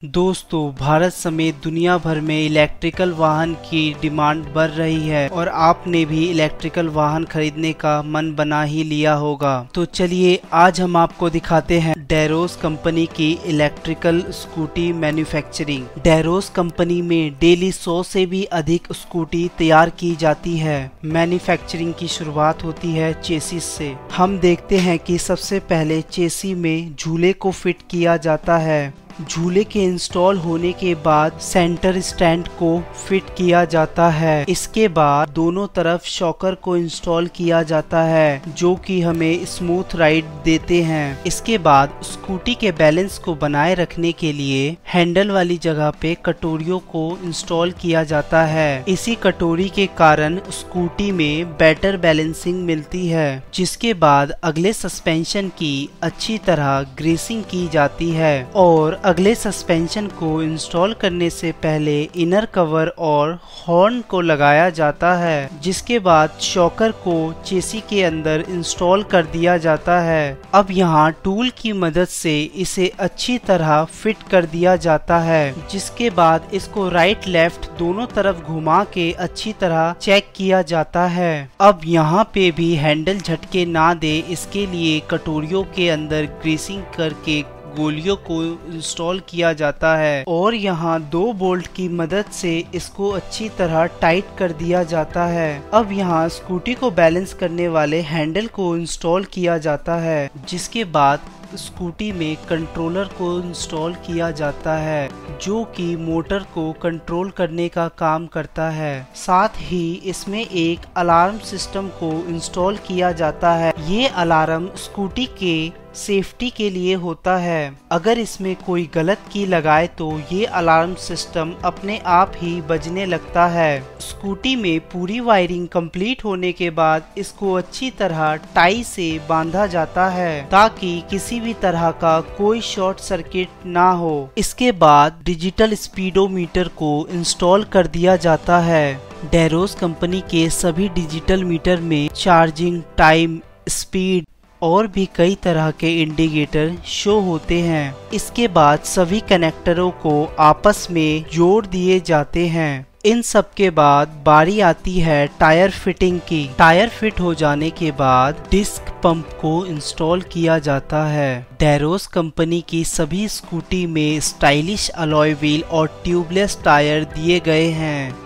दोस्तों, भारत समेत दुनिया भर में इलेक्ट्रिकल वाहन की डिमांड बढ़ रही है और आपने भी इलेक्ट्रिकल वाहन खरीदने का मन बना ही लिया होगा। तो चलिए आज हम आपको दिखाते हैं डेरोस कंपनी की इलेक्ट्रिकल स्कूटी मैन्युफैक्चरिंग। डेरोस कंपनी में डेली 100 से भी अधिक स्कूटी तैयार की जाती है। मैन्युफैक्चरिंग की शुरुआत होती है चेसिस से। हम देखते हैं कि सबसे पहले चेसी में झूले को फिट किया जाता है। झूले के इंस्टॉल होने के बाद सेंटर स्टैंड को फिट किया जाता है। इसके बाद दोनों तरफ शॉकर को इंस्टॉल किया जाता है जो कि हमें स्मूथ राइड देते हैं। इसके बाद स्कूटी के बैलेंस को बनाए रखने के लिए हैंडल वाली जगह पे कटोरियों को इंस्टॉल किया जाता है। इसी कटोरी के कारण स्कूटी में बेटर बैलेंसिंग मिलती है। जिसके बाद अगले सस्पेंशन की अच्छी तरह ग्रीसिंग की जाती है और अगले सस्पेंशन को इंस्टॉल करने से पहले इनर कवर और हॉर्न को लगाया जाता है। जिसके बाद शॉकर को चेसी के अंदर इंस्टॉल कर दिया जाता है। अब यहाँ टूल की मदद से इसे अच्छी तरह फिट कर दिया जाता है। जिसके बाद इसको राइट लेफ्ट दोनों तरफ घुमा के अच्छी तरह चेक किया जाता है। अब यहाँ पे भी हैंडल झटके ना दे, इसके लिए कटोरियों के अंदर ग्रीसिंग करके गोलियों को इंस्टॉल किया जाता है और यहाँ 2 बोल्ट की मदद से इसको अच्छी तरह टाइट कर दिया जाता है। अब यहाँ स्कूटी को बैलेंस करने वाले हैंडल को इंस्टॉल किया जाता है। जिसके बाद स्कूटी में कंट्रोलर को इंस्टॉल किया जाता है जो कि मोटर को कंट्रोल करने का काम करता है। साथ ही इसमें एक अलार्म सिस्टम को इंस्टॉल किया जाता है। ये अलार्म स्कूटी के सेफ्टी के लिए होता है। अगर इसमें कोई गलत की लगाए तो ये अलार्म सिस्टम अपने आप ही बजने लगता है। स्कूटी में पूरी वायरिंग कंप्लीट होने के बाद इसको अच्छी तरह टाई से बांधा जाता है ताकि किसी भी तरह का कोई शॉर्ट सर्किट ना हो। इसके बाद डिजिटल स्पीडोमीटर को इंस्टॉल कर दिया जाता है। डेरोस कंपनी के सभी डिजिटल मीटर में चार्जिंग टाइम, स्पीड और भी कई तरह के इंडिकेटर शो होते हैं। इसके बाद सभी कनेक्टरों को आपस में जोड़ दिए जाते हैं। इन सब के बाद बारी आती है टायर फिटिंग की। टायर फिट हो जाने के बाद डिस्क पंप को इंस्टॉल किया जाता है। डेरोस कंपनी की सभी स्कूटी में स्टाइलिश अलॉय व्हील और ट्यूबलेस टायर दिए गए हैं।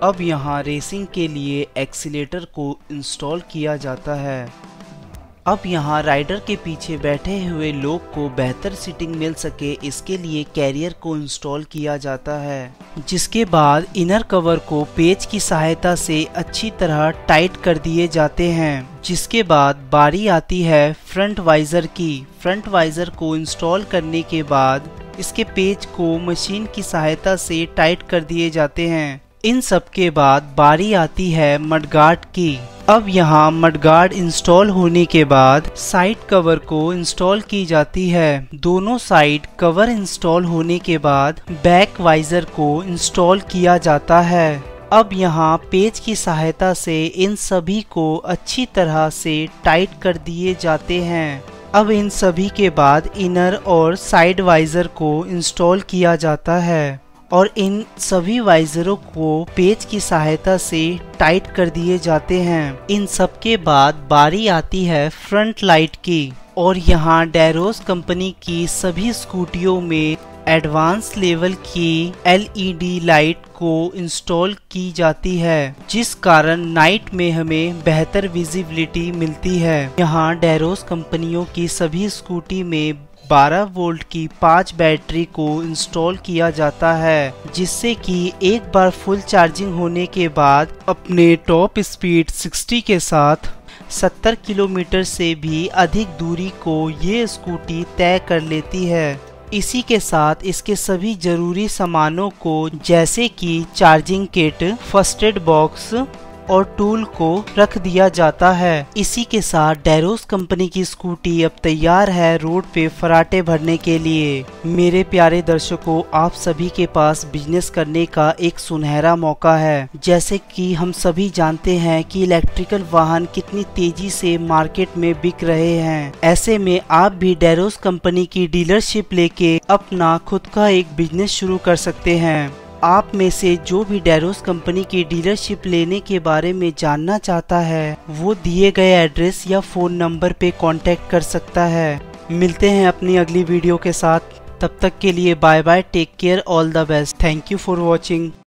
अब यहाँ रेसिंग के लिए एक्सीलेटर को इंस्टॉल किया जाता है। अब यहाँ राइडर के पीछे बैठे हुए लोग को बेहतर सीटिंग मिल सके, इसके लिए कैरियर को इंस्टॉल किया जाता है। जिसके बाद इनर कवर को पेच की सहायता से अच्छी तरह टाइट कर दिए जाते हैं। जिसके बाद बारी आती है फ्रंट वाइजर की। फ्रंट वाइजर को इंस्टॉल करने के बाद इसके पेच को मशीन की सहायता से टाइट कर दिए जाते हैं। इन सब के बाद बारी आती है मडगार्ड की। अब यहाँ मडगार्ड इंस्टॉल होने के बाद साइड कवर को इंस्टॉल की जाती है। दोनों साइड कवर इंस्टॉल होने के बाद बैक वाइजर को इंस्टॉल किया जाता है। अब यहाँ पेच की सहायता से इन सभी को अच्छी तरह से टाइट कर दिए जाते हैं। अब इन सभी के बाद इनर और साइड वाइजर को इंस्टॉल किया जाता है और इन सभी वाइजरों को पेच की सहायता से टाइट कर दिए जाते हैं। इन सब के बाद बारी आती है फ्रंट लाइट की और यहाँ डेरोस कंपनी की सभी स्कूटियों में एडवांस लेवल की LED लाइट को इंस्टॉल की जाती है। जिस कारण नाइट में हमें बेहतर विजिबिलिटी मिलती है। यहाँ डेरोस कंपनियों की सभी स्कूटी में 12 वोल्ट की 5 बैटरी को इंस्टॉल किया जाता है। जिससे कि एक बार फुल चार्जिंग होने के बाद अपने टॉप स्पीड 60 के साथ 70 किलोमीटर से भी अधिक दूरी को ये स्कूटी तय कर लेती है। इसी के साथ इसके सभी जरूरी सामानों को जैसे कि charging kit, first aid box, और टूल को रख दिया जाता है। इसी के साथ डैरोस कंपनी की स्कूटी अब तैयार है रोड पे फराटे भरने के लिए। मेरे प्यारे दर्शकों, आप सभी के पास बिजनेस करने का एक सुनहरा मौका है। जैसे कि हम सभी जानते हैं कि इलेक्ट्रिकल वाहन कितनी तेजी से मार्केट में बिक रहे हैं। ऐसे में आप भी डैरोस कंपनी की डीलरशिप लेके अपना खुद का एक बिजनेस शुरू कर सकते हैं। आप में से जो भी डैरोस कंपनी की डीलरशिप लेने के बारे में जानना चाहता है, वो दिए गए एड्रेस या फ़ोन नंबर पे कांटेक्ट कर सकता है। मिलते हैं अपनी अगली वीडियो के साथ। तब तक के लिए bye bye, take care, all the best. Thank you for watching.